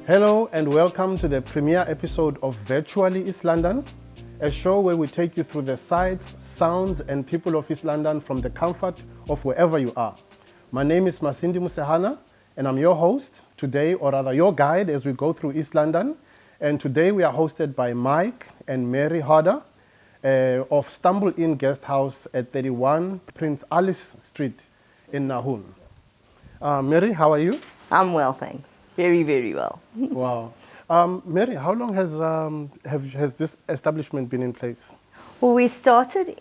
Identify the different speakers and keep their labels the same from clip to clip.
Speaker 1: Hello and welcome to the premiere episode of Virtually East London, a show where we take you through the sights, sounds and people of East London from the comfort of wherever you are. My name is Masindi Musehana and I'm your host today, or rather your guide as we go through East London. And today we are hosted by Mike and Mary Harder of Stumble Inn Guest House at 31 Prince Alice Street in Nahoon. Mary, how are you?
Speaker 2: I'm well, thanks. Very, very well.
Speaker 1: Wow. Mary, how long has this establishment been in place?
Speaker 2: Well, we started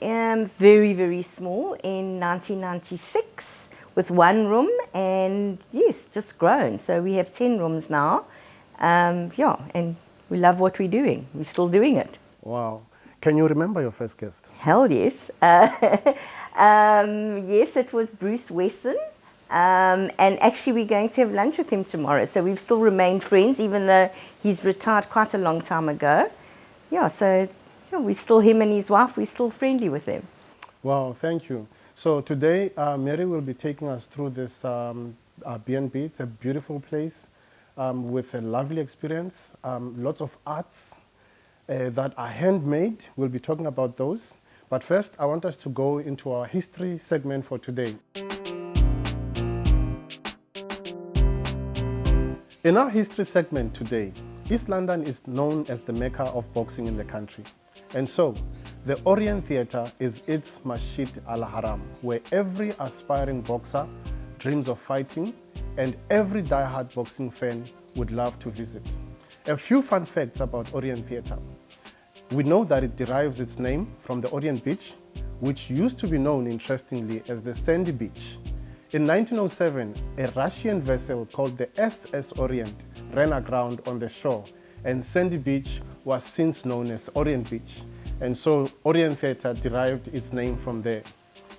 Speaker 2: very, very small in 1996 with one room and yes, just grown. So we have 10 rooms now. And we love what we're doing. We're still doing it.
Speaker 1: Wow. Can you remember your first guest?
Speaker 2: Hell yes. Yes, it was Bruce Wesson. And actually we're going to have lunch with him tomorrow. So we've still remained friends, even though he's retired quite a long time ago. Yeah, so we're still, him and his wife, we're still friendly with them.
Speaker 1: Wow, thank you. So today, Mary will be taking us through this B&B. It's a beautiful place with a lovely experience, lots of arts that are handmade. We'll be talking about those. But first, I want us to go into our history segment for today. In our history segment today, East London is known as the Mecca of boxing in the country. And so, the Orient Theatre is its Masjid al-Haram, where every aspiring boxer dreams of fighting and every die-hard boxing fan would love to visit. A few fun facts about Orient Theatre. We know that it derives its name from the Orient Beach, which used to be known, interestingly, as the Sandy Beach. In 1907, a Russian vessel called the SS Orient ran aground on the shore, and Sandy Beach was since known as Orient Beach, and so Orient Theatre derived its name from there.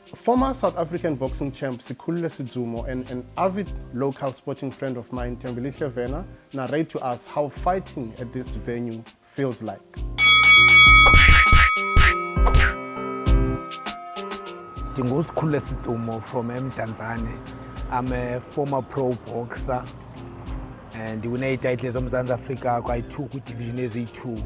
Speaker 1: Former South African boxing champ Sikhulule Sidzumo and an avid local sporting friend of mine, Tembilithe Vena, narrate to us how fighting at this venue feels like.
Speaker 3: Sikhulule Sidzumo from Tanzania. I'm a former pro boxer and we won titles of South Africa quite two with division Z2.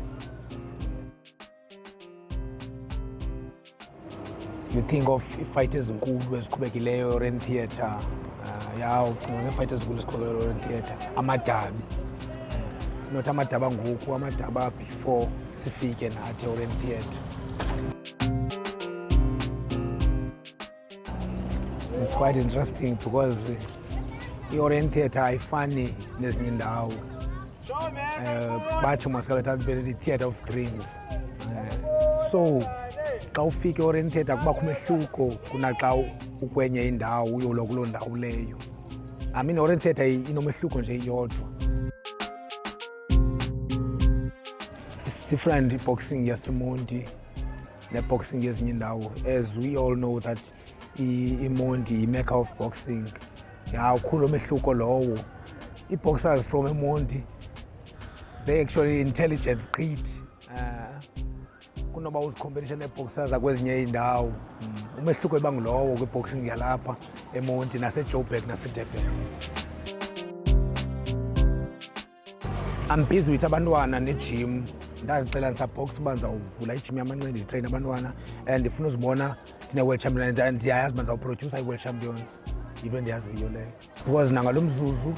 Speaker 3: You think of fighters ezinkulu ezikhubekileyo Orient Theatre. Fighters ezinkulu ezikhubekileyo Orient Theatre. Amadabi. Not amadaba ngoku, amadaba before sifike nathi Orient Theatre. It's quite interesting because the Orient Theatre ayifani nezinye indawo. Bathi masikala the theatre of dreams. So xa ufika e-Orient Theatre kubakho umehluko kunaxa ukwenye indawo uyola kuloo ndawo leyo. I mean Orient Theatre inomehluko nje iyodwa. It's different boxing yaseMonti ne-boxing yezinye indawo, as we all know that iMonti i-Mecca of boxing. Ukhulu umehluko lowo. I-boxers from eMonti, they actually intelligent gqithi. Kunoba uzicompetition ne-boxers akwezinye indawo. Umehluko ebangulowo kwi-boxing yalapha eMonti naseJoburg naseDurban. I'm busy with abantwana ne-gym. Ndazicela ndisabox uba ndizawuvula igym yamanqindi nditrain abantwana and ndifuna uzibona ndine-world champions and ndiyayazi uba ndizawuproducer i-world champions. Yinto endiyaziyo leyo. Because nangalo mzuzu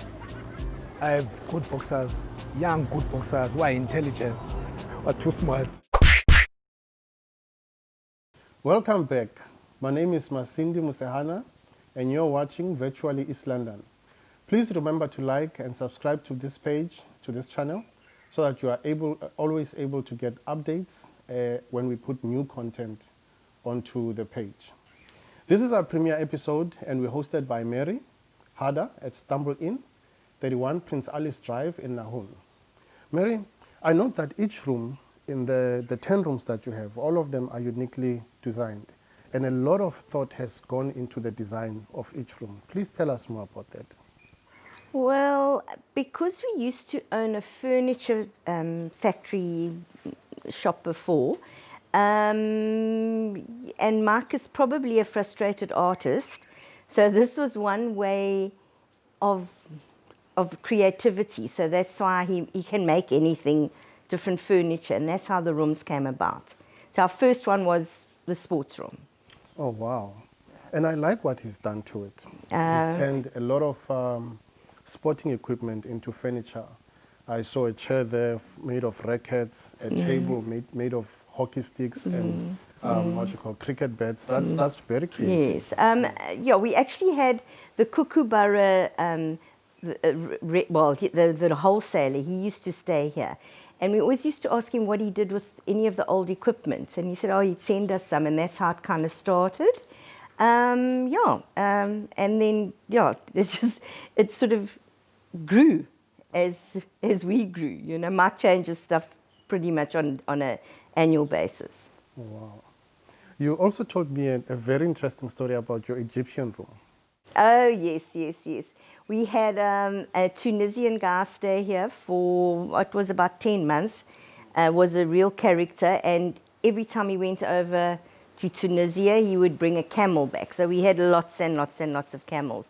Speaker 3: I have good boxers, young good boxers who are intelligent, who are too smart.
Speaker 1: Welcome back. My name is Masindi Musehana and you're watching Virtually East London. Please remember to like and subscribe to this page, to this channel, so that you are always able to get updates when we put new content onto the page. This is our premiere episode and we're hosted by Mary Harder at Stumble Inn, 31 Prince Alice Drive in Nahoon. Mary, I note that each room in the 10 rooms that you have, all of them are uniquely designed and a lot of thought has gone into the design of each room. Please tell us more about that.
Speaker 2: Well, because we used to own a furniture factory shop before, and Mike is probably a frustrated artist, so this was one way of of creativity. So that's why he can make anything, different furniture, and that's how the rooms came about. So our first one was the sports room.
Speaker 1: Oh, wow. And I like what he's done to it. He's turned a lot of sporting equipment into furniture. I saw a chair there made of rackets, a table made of hockey sticks, and what you call cricket bats. That's very creative.
Speaker 2: Yes. Yeah, we actually had the Kookaburra, the wholesaler. He used to stay here. And we always used to ask him what he did with any of the old equipment. And he said, oh, he'd send us some. And that's how it kind of started. And then, yeah, it sort of grew as we grew. You know, Mike changes stuff pretty much on an annual basis.
Speaker 1: Wow. You also told me a very interesting story about your Egyptian room.
Speaker 2: Oh, yes. We had a Tunisian guy stay here for what was about 10 months, was a real character, and every time he went over to Tunisia, he would bring a camel back. So we had lots and lots and lots of camels.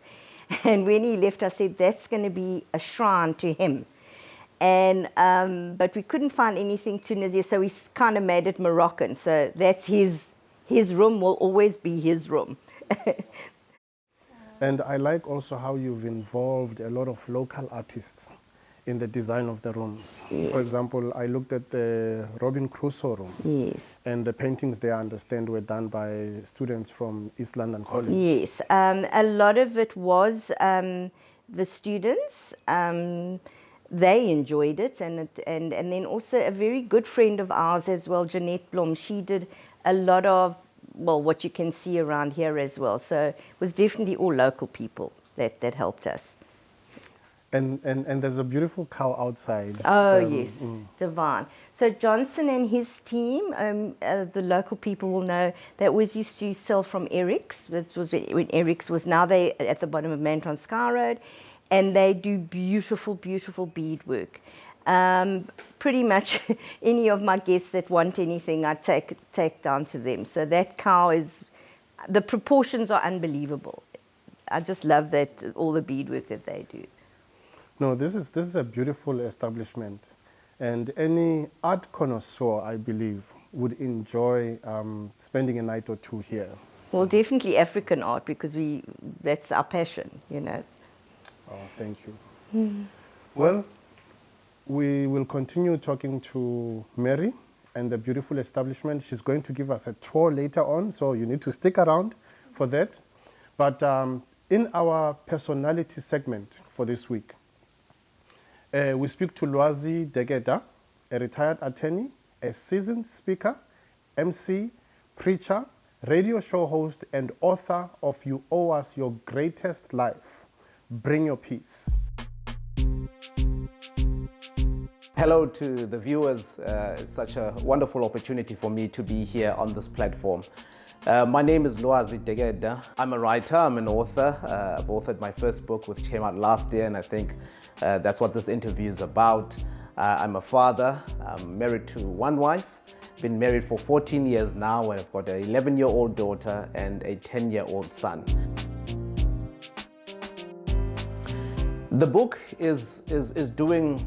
Speaker 2: And when he left, I said, that's going to be a shrine to him. And but we couldn't find anything Tunisia, so we kind of made it Moroccan. So that's his room will always be his room.
Speaker 1: And I like also how you've involved a lot of local artists in the design of the rooms. Yes. For example, I looked at the Robin Crusoe room.
Speaker 2: Yes.
Speaker 1: And the paintings there, I understand, were done by students from East London College.
Speaker 2: Yes. A lot of it was the students. They enjoyed it. And then also a very good friend of ours as well, Jeanette Blom, she did a lot of, well, what you can see around here as well. So it was definitely all local people that helped us.
Speaker 1: And there's a beautiful cow outside.
Speaker 2: Oh, yes, divine. So Johnson and his team, the local people will know, that was used to sell from Eric's, which was when Eric's was, now they at the bottom of Mantron Sky Road, and they do beautiful, beautiful beadwork. Pretty much any of my guests that want anything, I take down to them. So that cow is, the proportions are unbelievable. I just love that, all the beadwork that they do.
Speaker 1: No, this is a beautiful establishment, and any art connoisseur, I believe, would enjoy spending a night or two here.
Speaker 2: Well, definitely African art, because that's our passion, you know.
Speaker 1: Oh, thank you. Well, we will continue talking to Mary and the beautiful establishment. She's going to give us a tour later on, so you need to stick around for that. But in our personality segment for this week, we speak to Lwazi Dekeda, a retired attorney, a seasoned speaker, MC, preacher, radio show host, and author of You Owe Us Your Greatest Life. Bring your peace.
Speaker 4: Hello to the viewers. It's such a wonderful opportunity for me to be here on this platform. My name is Lwazi Dekeda. I'm a writer, I'm an author. I've authored my first book, which came out last year, and I think that's what this interview is about. I'm a father. I'm married to one wife. Been married for 14 years now, and I've got an 11-year-old daughter and a 10-year-old son. The book is doing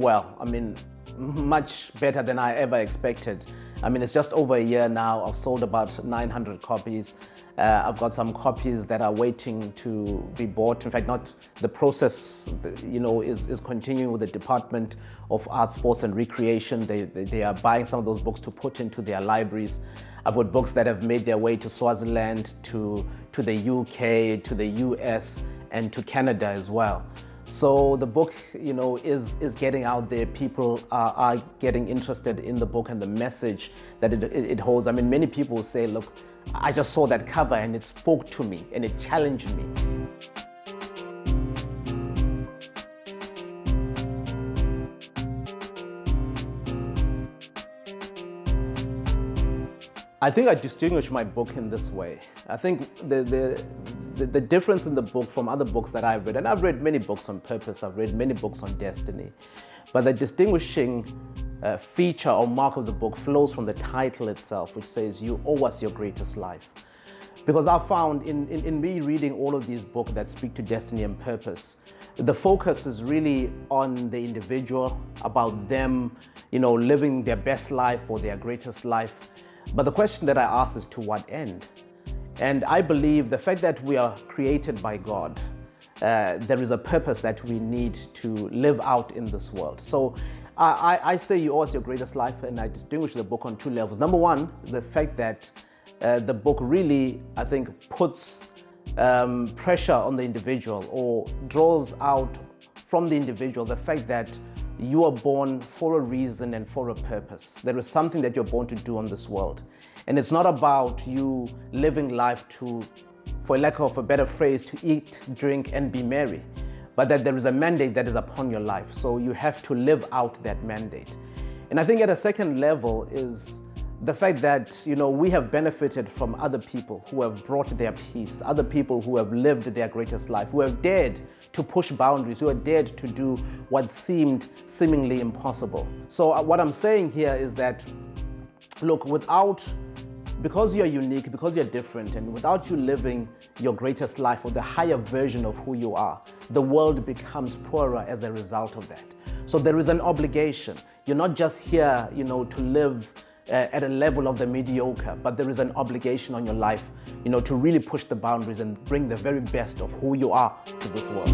Speaker 4: well. I mean, much better than I ever expected. I mean, it's just over a year now. I've sold about 900 copies. I've got some copies that are waiting to be bought. In fact, the process, you know, is continuing with the Department of Arts, Sports and Recreation. They are buying some of those books to put into their libraries. I've got books that have made their way to Swaziland, to the UK, to the US, and to Canada as well. So the book, you know, is getting out there. People are getting interested in the book and the message that it holds. I mean, many people say, look, I just saw that cover and it spoke to me and it challenged me. I think I distinguish my book in this way. I think the difference in the book from other books that I've read, and I've read many books on purpose, I've read many books on destiny, but the distinguishing feature or mark of the book flows from the title itself, which says, You Owe Us Your Greatest Life. Because I found in me reading all of these books that speak to destiny and purpose, the focus is really on the individual, about them, living their best life or their greatest life. But the question that I ask is, to what end? And I believe the fact that we are created by God, there is a purpose that we need to live out in this world. So I say you owe us your greatest life, and I distinguish the book on two levels. Number one, the fact that the book really, I think, puts pressure on the individual, or draws out from the individual the fact that you are born for a reason and for a purpose. There is something that you're born to do on this world. And it's not about you living life to, for lack of a better phrase, to eat, drink, and be merry, but that there is a mandate that is upon your life. So you have to live out that mandate. And I think at a second level is the fact that, we have benefited from other people who have brought their peace, other people who have lived their greatest life, who have dared to push boundaries, who have dared to do what seemed seemingly impossible. So what I'm saying here is that, look, because you're unique, because you're different, and without you living your greatest life or the higher version of who you are, the world becomes poorer as a result of that. So there is an obligation. You're not just here, to live at a level of the mediocre, but there is an obligation on your life, to really push the boundaries and bring the very best of who you are to this world.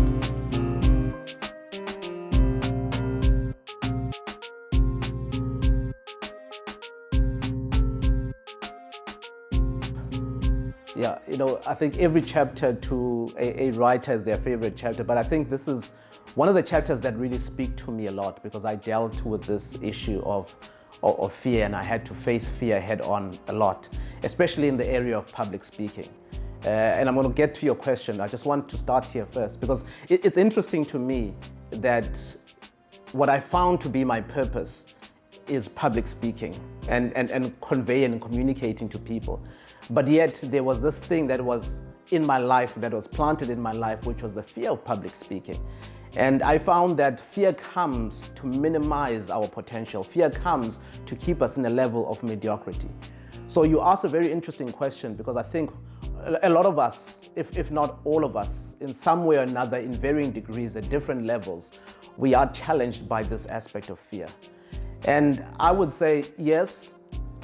Speaker 4: Yeah, I think every chapter to a writer is their favorite chapter, but I think this is one of the chapters that really speak to me a lot, because I dealt with this issue of fear, and I had to face fear head on a lot, especially in the area of public speaking. And I'm going to get to your question. I just want to start here first, because it's interesting to me that what I found to be my purpose is public speaking and conveying and communicating to people. But yet there was this thing that was in my life, that was planted in my life, which was the fear of public speaking. And I found that fear comes to minimize our potential. Fear comes to keep us in a level of mediocrity. So you asked a very interesting question, because I think a lot of us, if not all of us, in some way or another, in varying degrees, at different levels, we are challenged by this aspect of fear. And I would say, yes,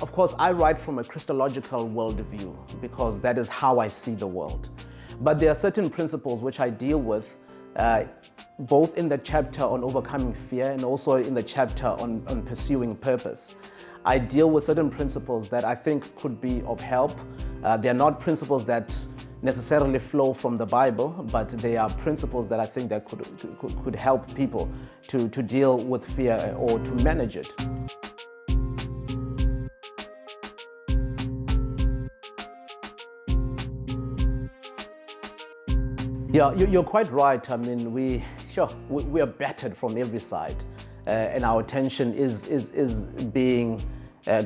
Speaker 4: of course, I write from a Christological worldview, because that is how I see the world. But there are certain principles which I deal with, both in the chapter on overcoming fear and also in the chapter on pursuing purpose. I deal with certain principles that I think could be of help. They're not principles that necessarily flow from the Bible, but they are principles that I think that could help people to deal with fear or to manage it. Yeah, you're quite right. I mean, we are battered from every side, and our attention is being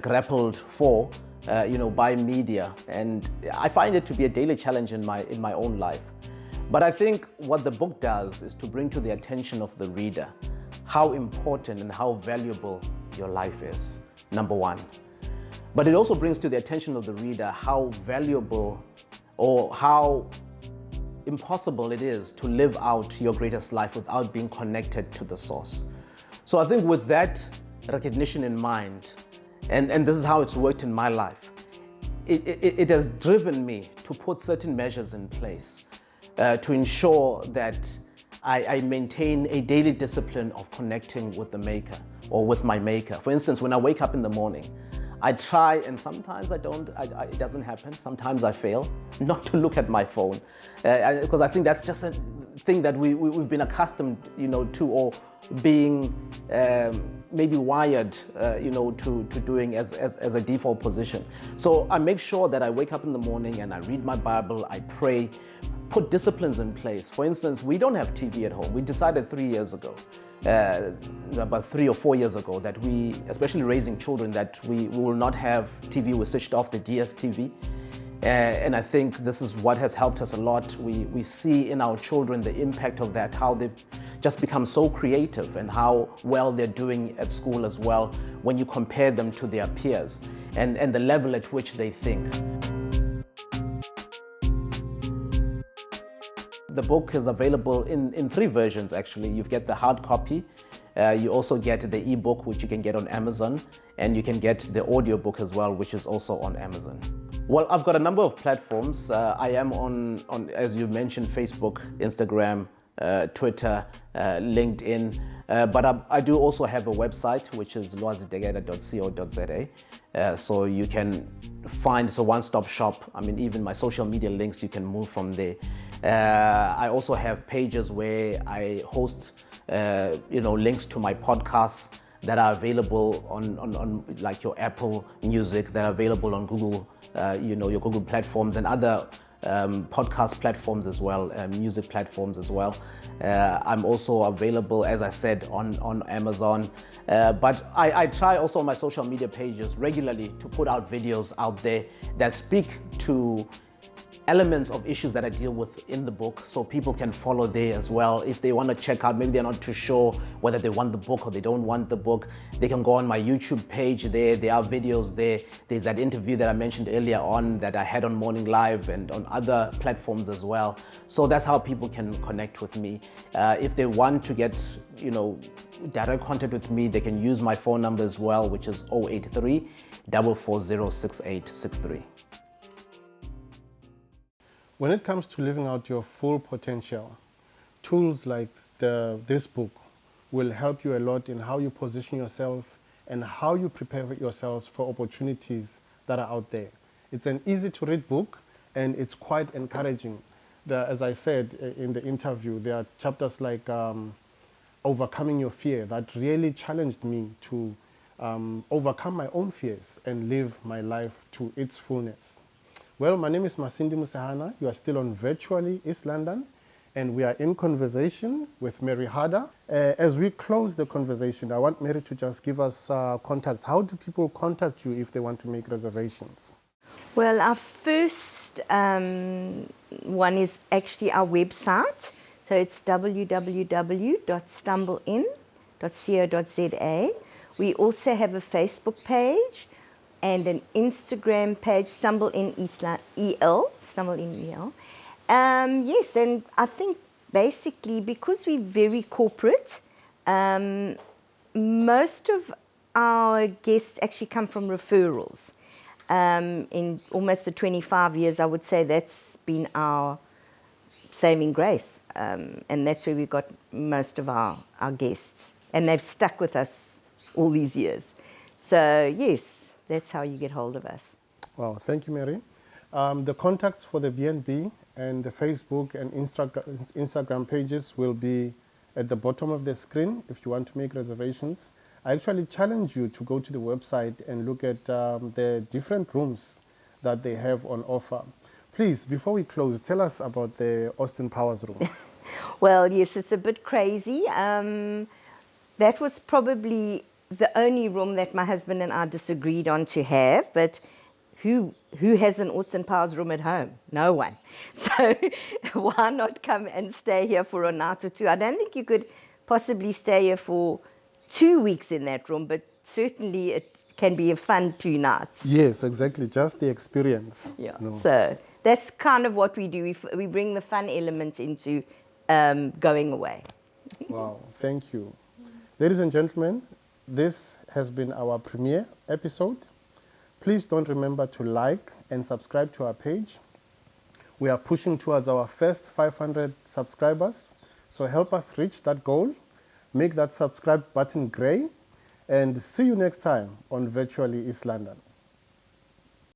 Speaker 4: grappled for, by media, and I find it to be a daily challenge in my own life. But I think what the book does is to bring to the attention of the reader how important and how valuable your life is, number one. But it also brings to the attention of the reader how valuable or how impossible it is to live out your greatest life without being connected to the source. So I think with that recognition in mind, and this is how it's worked in my life, it has driven me to put certain measures in place to ensure that I maintain a daily discipline of connecting with the Maker or with my Maker. For instance, when I wake up in the morning, I try, and sometimes I don't, it doesn't happen, sometimes I fail, not to look at my phone. Because I think that's just a thing that we've been accustomed, to, or being maybe wired, to doing as a default position. So I make sure that I wake up in the morning and I read my Bible, I pray, put disciplines in place. For instance, we don't have TV at home. We decided 3 years ago, about 3 or 4 years ago, that we, especially raising children, that we will not have TV. We switched off the DSTV. And I think this is what has helped us a lot. We see in our children the impact of that, how they've just become so creative and how well they're doing at school as well when you compare them to their peers and the level at which they think. The book is available in 3 versions, actually. You get the hard copy, you also get the ebook, which you can get on Amazon, and you can get the audiobook as well, which is also on Amazon. Well, I've got a number of platforms. I am on, as you mentioned, Facebook, Instagram, Twitter, LinkedIn, but I do also have a website, which is lwazidekeda.co.za. So you can find, it's a one-stop shop. I mean, even my social media links, you can move from there. I also have pages where I host, links to my podcasts that are available on like your Apple Music, that are available on Google, your Google platforms and other podcast platforms as well, music platforms as well. I'm also available, as I said, on Amazon. But I try also on my social media pages regularly to put out videos out there that speak to elements of issues that I deal with in the book, so people can follow there as well. If they want to check out, maybe they're not too sure whether they want the book or they don't want the book, they can go on my YouTube page there. There are videos there. There's that interview that I mentioned earlier on that I had on Morning Live and on other platforms as well. So that's how people can connect with me. If they want to get, direct contact with me, they can use my phone number as well, which is 083 440 6863.
Speaker 1: When it comes to living out your full potential, tools like this book will help you a lot in how you position yourself and how you prepare yourselves for opportunities that are out there. It's an easy to read book and it's quite encouraging. As I said in the interview, there are chapters like overcoming your fear that really challenged me to overcome my own fears and live my life to its fullness. Well, my name is Masindi Musahana. You are still on Virtually East London, and we are in conversation with Mary Harder. As we close the conversation, I want Mary to just give us contacts. How do people contact you if they want to make reservations?
Speaker 2: Well, our first one is actually our website. So it's www.stumblein.co.za. We also have a Facebook page and an Instagram page, Stumblein EL. Yes, and I think basically because we're very corporate, most of our guests actually come from referrals. In almost the 25 years, I would say that's been our saving grace, and that's where we've got most of our guests, and they've stuck with us all these years. So yes, that's how you get hold of us.
Speaker 1: Wow, thank you, Mary. The contacts for the B&B and the Facebook and Instagram pages will be at the bottom of the screen if you want to make reservations. I actually challenge you to go to the website and look at the different rooms that they have on offer. Please, before we close, tell us about the Austin Powers room.
Speaker 2: Well, yes, it's a bit crazy. That was probably the only room that my husband and I disagreed on to have, but who has an Austin Powers room at home? No one. So why not come and stay here for a night or two? I don't think you could possibly stay here for 2 weeks in that room, but certainly it can be a fun 2 nights.
Speaker 1: Yes, exactly, just the experience.
Speaker 2: Yeah, so that's kind of what we do. We bring the fun element into going away.
Speaker 1: Wow, thank you. Ladies and gentlemen, this has been our premiere episode. Please don't remember to like and subscribe to our page. We are pushing towards our first 500 subscribers, so help us reach that goal. Make that subscribe button gray, and see you next time on Virtually East London.